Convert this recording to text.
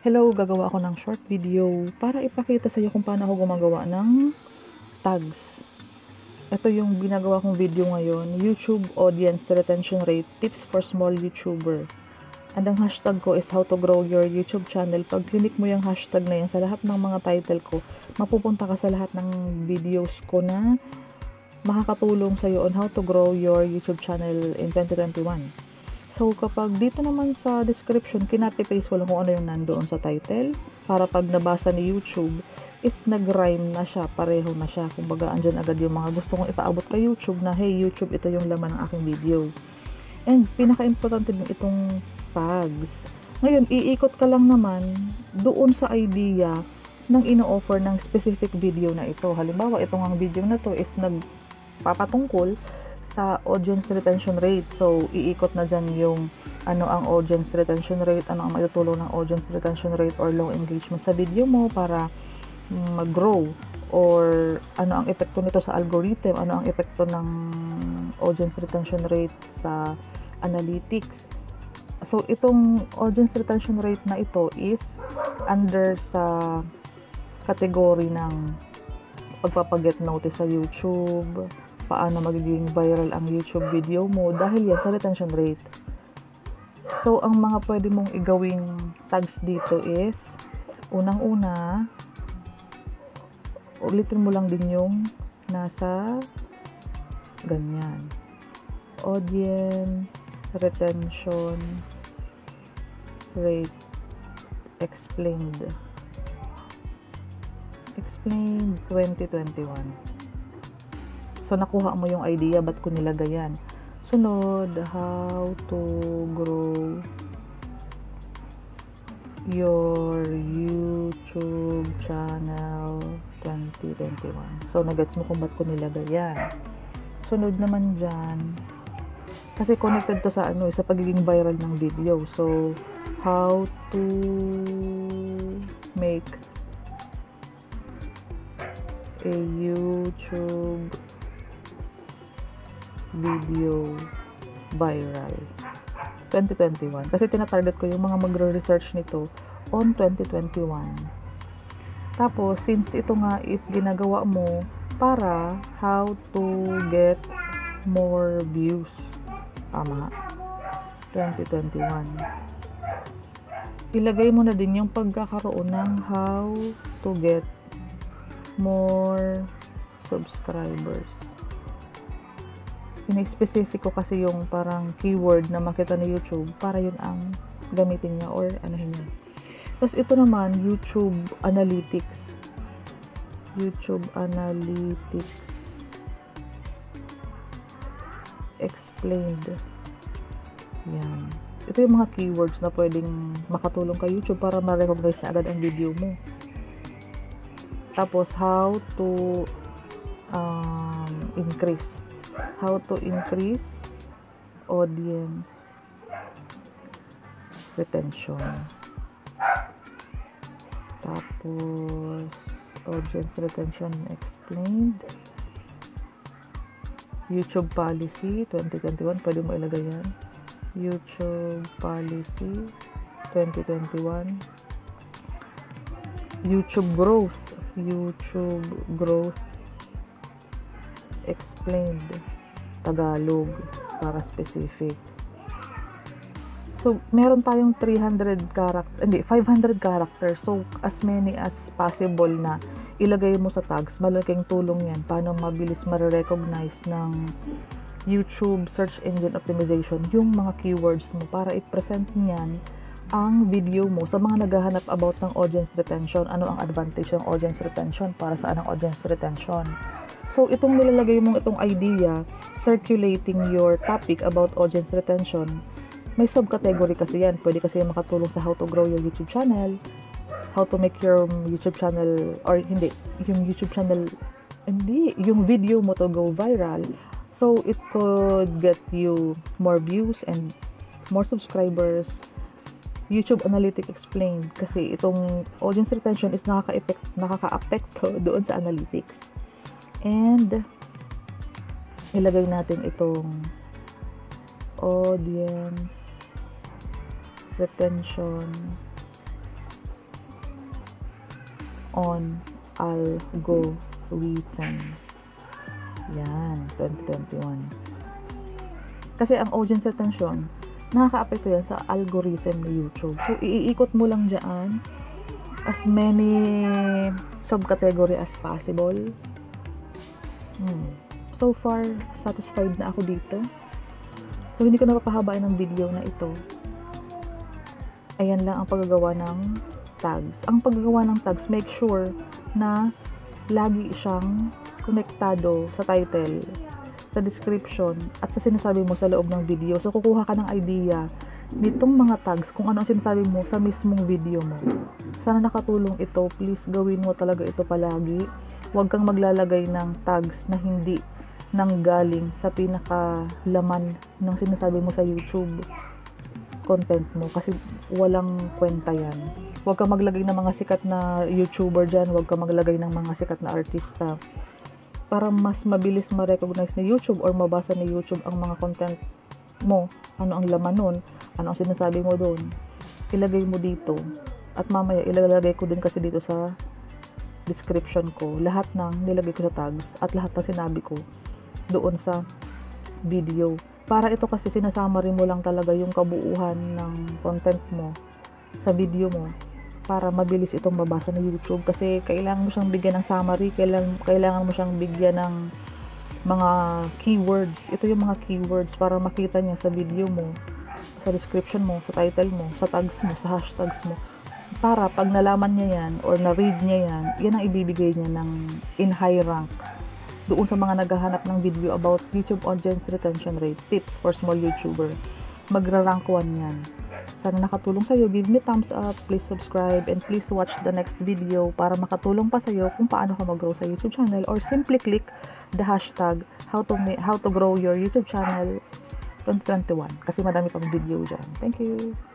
Hello, gagawa ako ng short video para ipakita sa iyo kung paano ako gumagawa ng tags. Ito yung ginagawa kong video ngayon, YouTube Audience Retention Rate Tips for Small YouTuber. And ang hashtag ko is how to grow your YouTube channel. Pag click mo yung hashtag na yan sa lahat ng mga title ko, mapupunta ka sa lahat ng videos ko na makakatulong sa iyo on how to grow your YouTube channel in 2021. So, kapag dito naman sa description, kinati-paste ko lang kung ano yung nandoon sa title para pag nabasa ni YouTube is nag-rhyme na siya, pareho na siya. Kumbaga, andyan agad yung mga gusto kong ipaabot kay YouTube na, hey YouTube, ito yung laman ng aking video. And pinaka-importante din itong tags. Ngayon, iikot ka lang naman doon sa idea ng ino-offer ng specific video na ito. Halimbawa, itong ang video na to is nagpapatungkol sa audience retention rate. So, iikot na dyan yung ano ang audience retention rate, ano ang maitutulong ng audience retention rate or low engagement sa video mo para mag-grow, or ano ang epekto nito sa algorithm, ano ang epekto ng audience retention rate sa analytics. So, itong audience retention rate na ito is under sa category ng pagpapaget notice sa YouTube, paano magiging viral ang YouTube video mo dahil yan sa retention rate. So, ang mga pwede mong igawing tags dito is, unang-una, ulitin mo lang din yung nasa ganyan. Audience retention rate explained 2021. So, nakuha mo yung idea, ba't ko nilagay yan. Sunod, how to grow your YouTube channel 2021. So, nagets mo kung ba't ko nilagay yan. Sunod naman dyan, kasi connected to sa sa pagiging viral ng video. So, how to make a YouTube video viral 2021. Kasi tinatarget ko yung mga magre-research nito on 2021. Tapos, since ito nga is ginagawa mo para how to get more views. Tama. 2021. Ilagay mo na din yung pagkakaroon ng how to get more subscribers. In-specific ko kasi yung parang keyword na makita ni YouTube para yun ang gamitin niya or anahin niya. Tapos ito naman, YouTube Analytics. YouTube Analytics explained. Yan. Ito yung mga keywords na pwedeng makatulong kay YouTube para ma-recognize niya agad ang video mo. Tapos, how to increase audience retention. Tapos, audience retention explained. YouTube policy 2021, pwede mo ilagay yan. YouTube policy 2021. YouTube growth explained Tagalog para specific. So, meron tayong 500 characters. So, as many as possible na ilagay mo sa tags. Malaking tulong yan. Paano mabilis ma-recognize ng YouTube Search Engine Optimization yung mga keywords mo para i-present niyan ang video mo sa mga naghahanap about ng audience retention. Ano ang advantage ng audience retention? Para saan ang audience retention? So, itong nilalagay mong itong idea, circulating your topic about audience retention, may subcategory kasi yan. Pwede kasi makatulong sa how to grow your YouTube channel, how to make your YouTube channel, or yung video mo to go viral. So, it could get you more views and more subscribers. YouTube Analytics explained kasi itong audience retention is nakaka-apekto doon sa analytics. And ilagay natin itong audience retention on algorithm. Yan, 2021. Kasi ang audience retention, nakaka-apekto yan sa algorithm ni YouTube. So, iikot mo lang dyan as many subcategory as possible. So far, satisfied na ako dito. So, hindi ko napapahabain ng video na ito. Ayan lang ang paggagawa ng tags. Ang paggagawa ng tags, make sure na lagi siyang konektado sa title, sa description, at sa sinasabi mo sa loob ng video. So, kukuha ka ng idea nitong mga tags kung ano ang sinasabi mo sa mismong video mo. Sana nakatulong ito. Please, gawin mo talaga ito palagi. Huwag kang maglalagay ng tags na hindi nanggaling sa pinakalaman ng sinasabi mo sa YouTube content mo, kasi walang kwenta yan. Huwag kang maglagay ng mga sikat na YouTuber dyan, huwag kang maglagay ng mga sikat na artista, para mas mabilis ma-recognize ni YouTube or mabasa ni YouTube ang mga content mo, ano ang laman nun, ano ang sinasabi mo doon, ilagay mo dito. At mamaya ilalagay ko din kasi dito sa description ko lahat ng nilagay ko sa tags at lahat ng sinabi ko doon sa video. Para ito kasi sinasummary mo lang talaga yung kabuuhan ng content mo sa video mo, para mabilis itong mabasa ng YouTube. Kasi kailangan mo siyang bigyan ng summary, kailangan mo siyang bigyan ng mga keywords. Ito yung mga keywords para makita niya sa video mo, sa description mo, sa title mo, sa tags mo, sa hashtags mo. Para pag nalaman niya yan or na-read niya yan, yan ang ibibigay niya ng in high rank doon sa mga naghahanap ng video about YouTube audience retention rate, tips for small YouTuber. Magra-rank 1 yan. Sana nakatulong sa'yo. Give me thumbs up, please subscribe, and please watch the next video para makatulong pa sa'yo kung paano ka mag-grow sa YouTube channel, or simply click the hashtag how to grow your YouTube channel 2021 kasi madami pang video dyan. Thank you!